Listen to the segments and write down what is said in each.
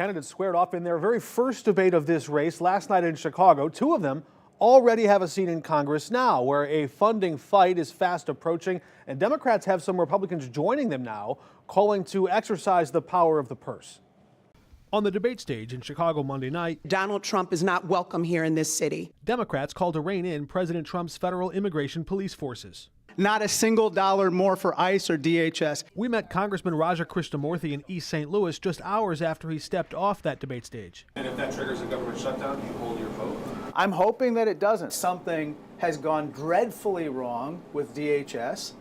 Candidates squared off in their very first debate of this race last night in Chicago. Two of them already have a seat in Congress now, where a funding fight is fast approaching, and Democrats have some Republicans joining them now, calling to exercise the power of the purse. On the debate stage in Chicago Monday night, Donald Trump is not welcome here in this city. Democrats called to rein in President Trump's federal immigration police forces. Not a single dollar more for ICE or DHS. We met Congressman Raja Krishnamoorthi in East St. Louis just hours after he stepped off that debate stage. And if that triggers a government shutdown, you hold your vote? I'm hoping that it doesn't. Something has gone dreadfully wrong with DHS,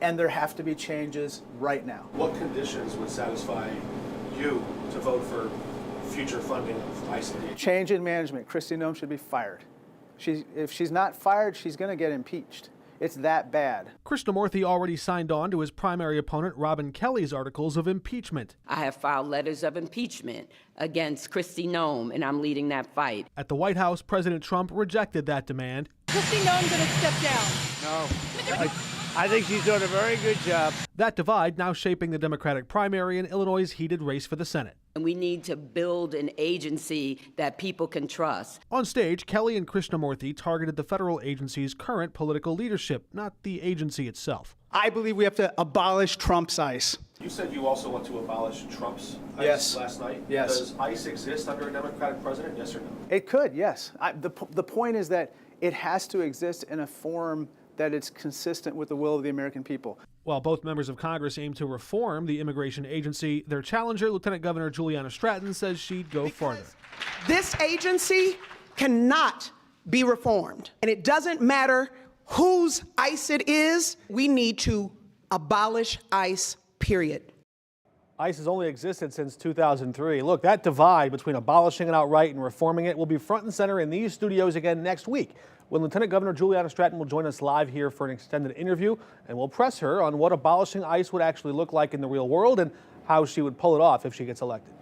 and there have to be changes right now. What conditions would satisfy you to vote for future funding of ICE and DHS? Change in management. Kristi Noem should be fired. If she's not fired, she's going to get impeached. It's that bad. Krishnamoorthi already signed on to his primary opponent Robin Kelly's articles of impeachment. I have filed letters of impeachment against Kristi Noem, and I'm leading that fight. At the White House, President Trump rejected that demand. Kristi Noem going to step down? No. I think she's doing a very good job. That divide now shaping the Democratic primary in Illinois' heated race for the Senate. And we need to build an agency that people can trust. On stage, Kelly and Krishnamoorthi targeted the federal agency's current political leadership, not the agency itself. I believe we have to abolish Trump's ICE. You said you also want to abolish Trump's ICE Yes. last night. Yes. Does ICE exist under a Democratic president, yes or no? It could, yes. The point is that it has to exist in a form that it's consistent with the will of the American people. While both members of Congress aim to reform the immigration agency, their challenger, Lieutenant Governor Juliana Stratton, says she'd go farther. This agency cannot be reformed. And it doesn't matter whose ICE it is, we need to abolish ICE, period. ICE has only existed since 2003. Look, that divide between abolishing it outright and reforming it will be front and center in these studios again next week, when Lieutenant Governor Juliana Stratton will join us live here for an extended interview, and we'll press her on what abolishing ICE would actually look like in the real world and how she would pull it off if she gets elected.